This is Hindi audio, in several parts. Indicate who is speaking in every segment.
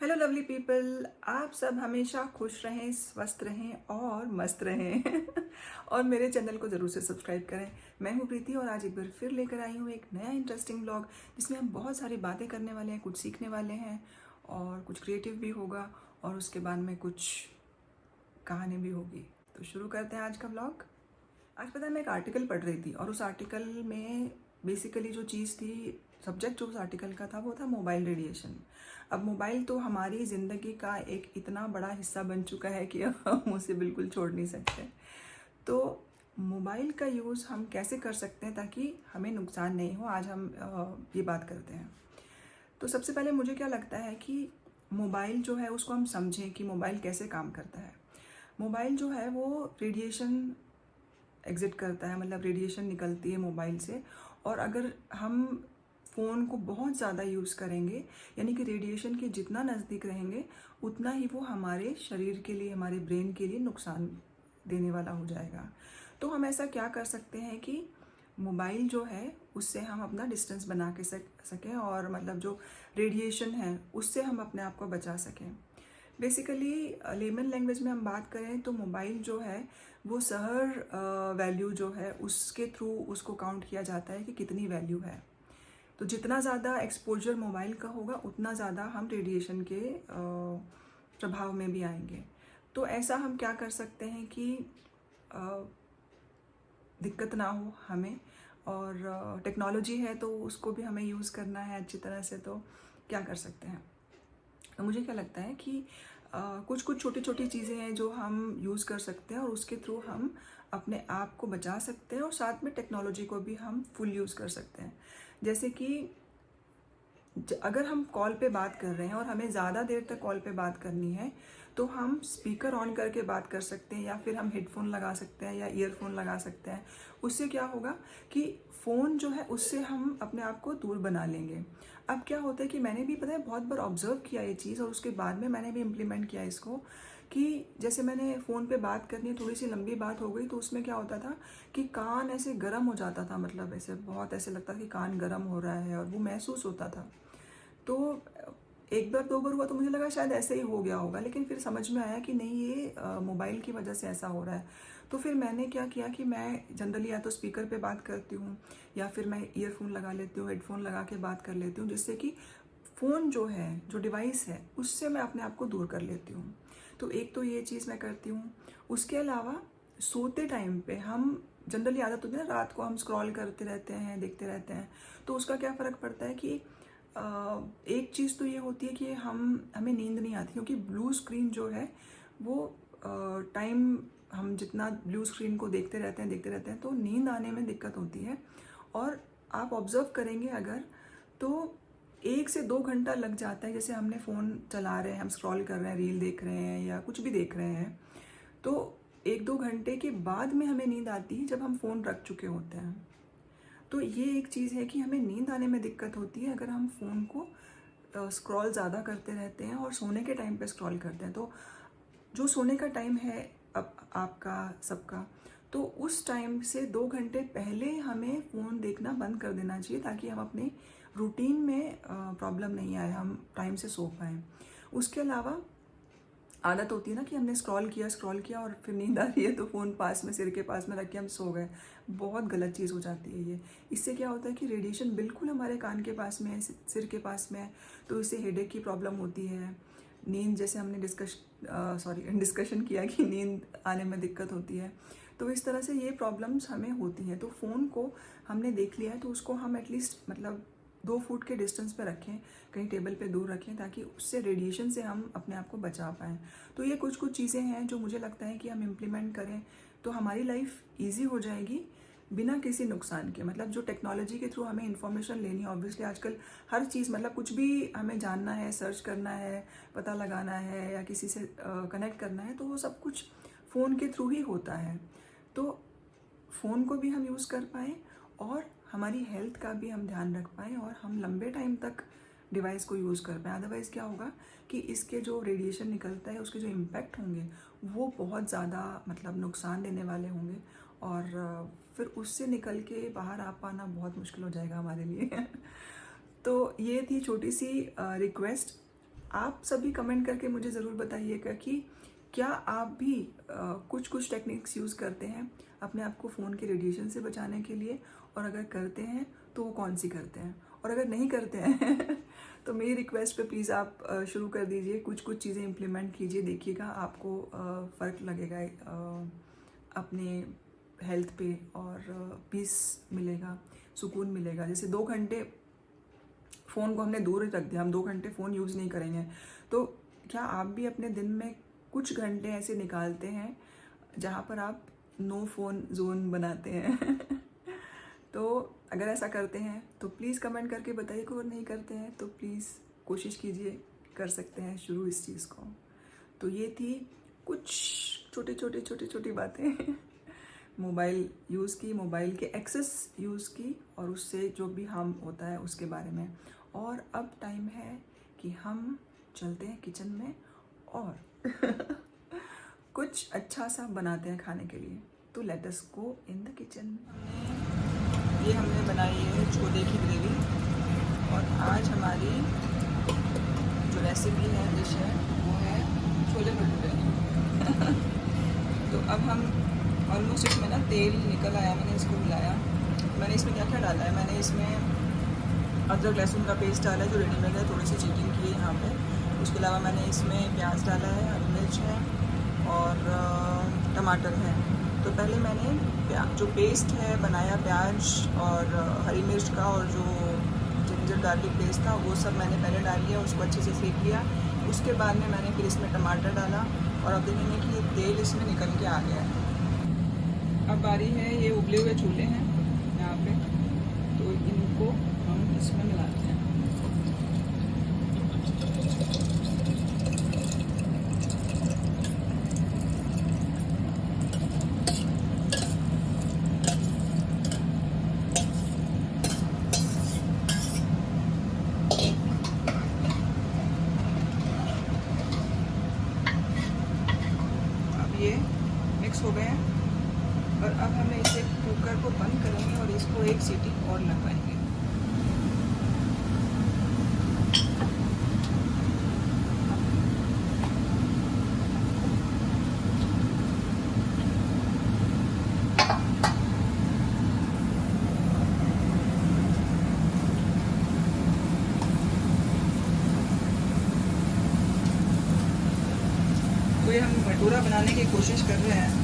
Speaker 1: हेलो लवली पीपल, आप सब हमेशा खुश रहें, स्वस्थ रहें और मस्त रहें और मेरे चैनल को ज़रूर से सब्सक्राइब करें। मैं हूँ प्रीति और आज एक बार फिर लेकर आई हूँ एक नया इंटरेस्टिंग ब्लॉग जिसमें हम बहुत सारी बातें करने वाले हैं, कुछ सीखने वाले हैं और कुछ क्रिएटिव भी होगा और उसके बाद में कुछ कहानी भी होगी। तो शुरू करते हैं आज का ब्लॉग। आज पता है मैं एक आर्टिकल पढ़ रही थी और उस आर्टिकल में बेसिकली जो चीज़ थी, सब्जेक्ट जो उस आर्टिकल का था वो था मोबाइल रेडिएशन। अब मोबाइल तो हमारी ज़िंदगी का एक इतना बड़ा हिस्सा बन चुका है कि अब हम उसे बिल्कुल छोड़ नहीं सकते। तो मोबाइल का यूज़ हम कैसे कर सकते हैं ताकि हमें नुकसान नहीं हो, आज हम ये बात करते हैं। तो सबसे पहले मुझे क्या लगता है कि मोबाइल जो है उसको हम समझें कि मोबाइल कैसे काम करता है। मोबाइल जो है वो रेडिएशन एग्जिट करता है, मतलब रेडिएशन निकलती है मोबाइल से। और अगर हम फ़ोन को बहुत ज़्यादा यूज़ करेंगे, यानी कि रेडिएशन के जितना नज़दीक रहेंगे उतना ही वो हमारे शरीर के लिए, हमारे ब्रेन के लिए नुकसान देने वाला हो जाएगा। तो हम ऐसा क्या कर सकते हैं कि मोबाइल जो है उससे हम अपना डिस्टेंस बना के सकें और मतलब जो रेडिएशन है उससे हम अपने आप को बचा सकें। बेसिकली लेमन लैंग्वेज में हम बात करें तो मोबाइल जो है वो शहर वैल्यू जो है उसके थ्रू उसको काउंट किया जाता है कि कितनी वैल्यू है। तो जितना ज़्यादा एक्सपोजर मोबाइल का होगा उतना ज़्यादा हम रेडिएशन के प्रभाव में भी आएंगे। तो ऐसा हम क्या कर सकते हैं कि दिक्कत ना हो हमें, और टेक्नोलॉजी है तो उसको भी हमें यूज़ करना है अच्छी तरह से। तो क्या कर सकते हैं, तो मुझे क्या लगता है कि कुछ कुछ छोटी छोटी चीज़ें हैं जो हम यूज़ कर सकते हैं और उसके थ्रू हम अपने आप को बचा सकते हैं और साथ में टेक्नोलॉजी को भी हम फुल यूज़ कर सकते हैं। जैसे कि अगर हम कॉल पे बात कर रहे हैं और हमें ज़्यादा देर तक कॉल पे बात करनी है तो हम स्पीकर ऑन करके बात कर सकते हैं या फिर हम हेडफोन लगा सकते हैं या ईयरफोन लगा सकते हैं। उससे क्या होगा कि फ़ोन जो है उससे हम अपने आप को दूर बना लेंगे। अब क्या होता है कि मैंने भी पता है बहुत बार ऑब्जर्व किया ये चीज़ और उसके बाद में मैंने भी इम्प्लीमेंट किया इसको कि जैसे मैंने फ़ोन पे बात करनी है, थोड़ी सी लंबी बात हो गई तो उसमें क्या होता था कि कान ऐसे गर्म हो जाता था, मतलब ऐसे बहुत ऐसे लगता था कि कान गर्म हो रहा है और वो महसूस होता था। तो एक बार दो बार हुआ तो मुझे लगा शायद ऐसे ही हो गया होगा, लेकिन फिर समझ में आया कि नहीं, ये मोबाइल की वजह से ऐसा हो रहा है। तो फिर मैंने क्या किया कि मैं जनरली या तो स्पीकर पे बात करती हूँ या फिर मैं ईयरफोन लगा लेती हूँ, हेडफोन लगा के बात कर लेती हूँ, जिससे कि फ़ोन जो है, जो डिवाइस है, उससे मैं अपने आप को दूर कर लेती हूँ। तो एक तो ये चीज़ मैं करती हूँ। उसके अलावा सोते टाइम पे हम जनरली आदत होती है ना, रात को हम स्क्रॉल करते रहते हैं, देखते रहते हैं। तो उसका क्या फ़र्क पड़ता है कि एक चीज़ तो ये होती है कि हमें नींद नहीं आती, क्योंकि ब्लू स्क्रीन जो है वो टाइम, हम जितना ब्लू स्क्रीन को देखते रहते हैं तो नींद आने में दिक्कत होती है। और आप ऑब्ज़र्व करेंगे अगर, तो 1 से 2 घंटा लग जाता है। जैसे हमने फ़ोन चला रहे हैं, हम स्क्रॉल कर रहे हैं, रील देख रहे हैं या कुछ भी देख रहे हैं, तो 1-2 घंटे के बाद में हमें नींद आती है जब हम फ़ोन रख चुके होते हैं। तो ये एक चीज़ है कि हमें नींद आने में दिक्कत होती है अगर हम फ़ोन को स्क्रॉल ज़्यादा करते रहते हैं और सोने के टाइम पे स्क्रॉल करते हैं। तो जो सोने का टाइम है अब आपका सबका, तो उस टाइम से 2 घंटे पहले हमें फ़ोन देखना बंद कर देना चाहिए ताकि हम अपने रूटीन में प्रॉब्लम नहीं आए, हम टाइम से सो पाएँ। उसके अलावा आदत होती है ना कि हमने स्क्रॉल किया और फिर नींद आ रही है तो फ़ोन पास में, सिर के पास में रख के हम सो गए। बहुत गलत चीज़ हो जाती है ये। इससे क्या होता है कि रेडिएशन बिल्कुल हमारे कान के पास में है, सिर के पास में है, तो इससे हेडेक की प्रॉब्लम होती है। नींद, जैसे हमने डिस्कशन किया कि नींद आने में दिक्कत होती है। तो इस तरह से ये प्रॉब्लम्स हमें होती हैं। तो फ़ोन को हमने देख लिया है तो उसको हम एटलीस्ट मतलब 2 फुट के डिस्टेंस पे रखें, कहीं टेबल पे दूर रखें, ताकि उससे रेडिएशन से हम अपने आप को बचा पाएँ। तो ये कुछ कुछ चीज़ें हैं जो मुझे लगता है कि हम इम्प्लीमेंट करें तो हमारी लाइफ ईजी हो जाएगी बिना किसी नुकसान के। मतलब जो टेक्नोलॉजी के थ्रू हमें इन्फॉर्मेशन लेनी है, ऑब्वियसली आजकल हर चीज़, मतलब कुछ भी हमें जानना है, सर्च करना है, पता लगाना है या किसी से कनेक्ट करना है, तो वो सब कुछ फ़ोन के थ्रू ही होता है। तो फ़ोन को भी हम यूज़ कर पाएँ और हमारी हेल्थ का भी हम ध्यान रख पाएँ और हम लंबे टाइम तक डिवाइस को यूज़ कर पाएँ। अदरवाइज़ क्या होगा कि इसके जो रेडिएशन निकलता है, उसके जो इम्पैक्ट होंगे वो बहुत ज़्यादा मतलब नुकसान देने वाले होंगे और फिर उससे निकल के बाहर आ पाना बहुत मुश्किल हो जाएगा हमारे लिए तो ये थी छोटी सी रिक्वेस्ट। आप सभी कमेंट करके मुझे ज़रूर बताइएगा कि क्या आप भी कुछ कुछ टेक्निक्स यूज़ करते हैं अपने आप को फ़ोन के रेडिएशन से बचाने के लिए, और अगर करते हैं तो वो कौन सी करते हैं, और अगर नहीं करते हैं तो मेरी रिक्वेस्ट पे प्लीज़ आप शुरू कर दीजिए, कुछ कुछ चीज़ें इम्प्लीमेंट कीजिए, देखिएगा आपको फ़र्क लगेगा अपने हेल्थ पे, और पीस मिलेगा, सुकून मिलेगा। जैसे 2 घंटे फ़ोन को हमने दूर रख दिया, हम 2 घंटे फ़ोन यूज़ नहीं करेंगे, तो क्या आप भी अपने दिन में कुछ घंटे ऐसे निकालते हैं जहाँ पर आप नो फ़ोन जोन बनाते हैं तो अगर ऐसा करते हैं तो प्लीज़ कमेंट करके बताइए, और नहीं करते हैं तो प्लीज़ कोशिश कीजिए, कर सकते हैं शुरू इस चीज़ को। तो ये थी कुछ छोटी बातें मोबाइल यूज़ की, मोबाइल के एक्सेस यूज़ की, और उससे जो भी हार्म होता है उसके बारे में। और अब टाइम है कि हम चलते हैं किचन में और कुछ अच्छा सा बनाते हैं खाने के लिए। तो let us go in the kitchen. ये हमने बनाई है छोले की ग्रेवी, और आज हमारी जो रेसिपी है, डिश है, वो है छोले भटूरे तो अब हम ऑलमोस्ट इसमें ना तेल निकल आया, मैंने इसको मिलाया। मैंने इसमें क्या क्या डाला है, मैंने इसमें अदरक लहसुन का पेस्ट डाला है जो रेडीमेड है, थोड़ी सी चीटिंग की है यहाँ पे। उसके अलावा मैंने इसमें प्याज डाला है, हरी मिर्च है और टमाटर है। तो पहले मैंने जो पेस्ट है बनाया प्याज और हरी मिर्च का, और जो जिंजर गार्लिक पेस्ट था, वो सब मैंने पहले डाल लिया, उसको अच्छे से सेक लिया। उसके बाद में मैंने फिर इसमें टमाटर डाला, और अब देखेंगे कि ये तेल इसमें निकल के आ गया है। अब बारी है, ये उबले हुए छोले हैं यहाँ पे, तो इनको हम इसमें मिलाते हैं। अब ये मिक्स हो गए हैं, और अब हमें इसे कुकर को बंद करेंगे और इसको एक सीटी और लगवाएंगे। तो ये हम भटूरा बनाने की कोशिश कर रहे हैं,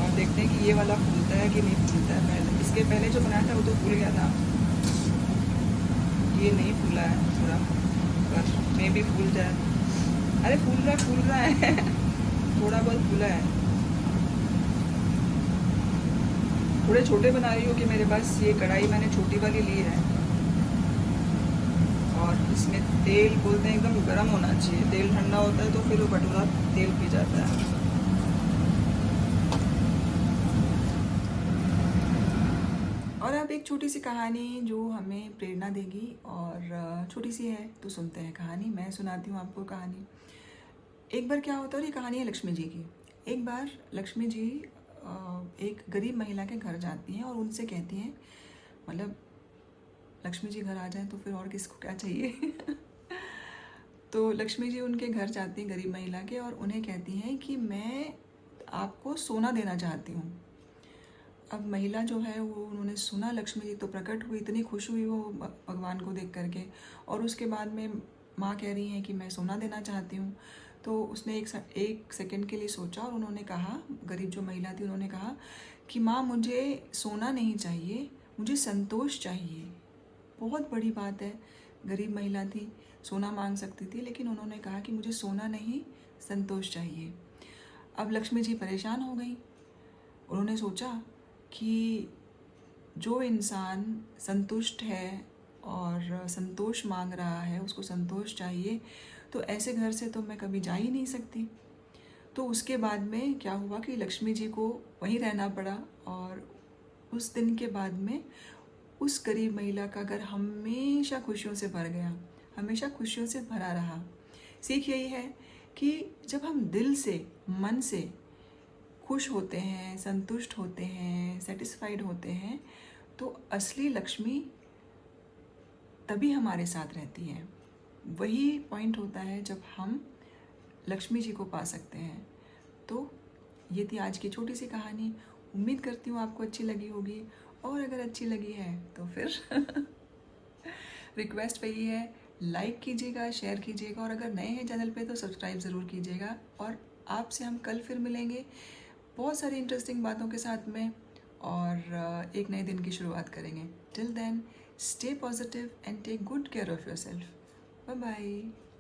Speaker 1: और देखते हैं कि ये वाला फूलता है कि नहीं फूलता है। पहले इसके पहले जो बनाया था वो तो फूल गया था, ये नहीं फूला है पूरा, पर मे भी फूल जाए। अरे फूल रहा है थोड़ा बहुत फूला है। थोड़े छोटे बना रही हो कि मेरे पास ये कढ़ाई मैंने छोटी वाली ली है, और इसमें तेल बोलते हैं एकदम गर्म होना चाहिए। तेल ठंडा होता है तो फिर वो भटूरा तेल पी जाता है। और अब एक छोटी सी कहानी जो हमें प्रेरणा देगी, और छोटी सी है तो सुनते हैं कहानी। मैं सुनाती हूँ आपको कहानी। एक बार क्या होता है, और ये कहानी है लक्ष्मी जी की। एक बार लक्ष्मी जी एक गरीब महिला के घर जाती हैं और उनसे कहती हैं, मतलब लक्ष्मी जी घर आ जाए तो फिर और किसको क्या चाहिए तो लक्ष्मी जी उनके घर जाती हैं गरीब महिला के, और उन्हें कहती हैं कि मैं आपको सोना देना चाहती हूँ। अब महिला जो है वो, उन्होंने सुना लक्ष्मी जी, तो प्रकट हुई, इतनी खुश हुई वो भगवान को देख करके, और उसके बाद में माँ कह रही हैं कि मैं सोना देना चाहती हूँ। तो उसने एक सेकंड के लिए सोचा, और उन्होंने कहा, गरीब जो महिला थी उन्होंने कहा कि माँ मुझे सोना नहीं चाहिए, मुझे संतोष चाहिए। बहुत बड़ी बात है, गरीब महिला थी, सोना मांग सकती थी, लेकिन उन्होंने कहा कि मुझे सोना नहीं, संतोष चाहिए। अब लक्ष्मी जी परेशान हो गई। उन्होंने सोचा कि जो इंसान संतुष्ट है और संतोष मांग रहा है, उसको संतोष चाहिए, तो ऐसे घर से तो मैं कभी जा ही नहीं सकती। तो उसके बाद में क्या हुआ कि लक्ष्मी जी को वहीं रहना पड़ा, और उस दिन के बाद में उस गरीब महिला का घर हमेशा खुशियों से भर गया, हमेशा खुशियों से भरा रहा। सीख यही है कि जब हम दिल से, मन से खुश होते हैं, संतुष्ट होते हैं, सेटिस्फाइड होते हैं, तो असली लक्ष्मी तभी हमारे साथ रहती है। वही पॉइंट होता है जब हम लक्ष्मी जी को पा सकते हैं। तो ये थी आज की छोटी सी कहानी। उम्मीद करती हूँ आपको अच्छी लगी होगी, और अगर अच्छी लगी है तो फिर रिक्वेस्ट वही है, लाइक कीजिएगा, शेयर कीजिएगा, और अगर नए हैं चैनल पे तो सब्सक्राइब ज़रूर कीजिएगा। और आपसे हम कल फिर मिलेंगे बहुत सारी इंटरेस्टिंग बातों के साथ में, और एक नए दिन की शुरुआत करेंगे। Till then, stay positive and take good care of yourself. Bye bye.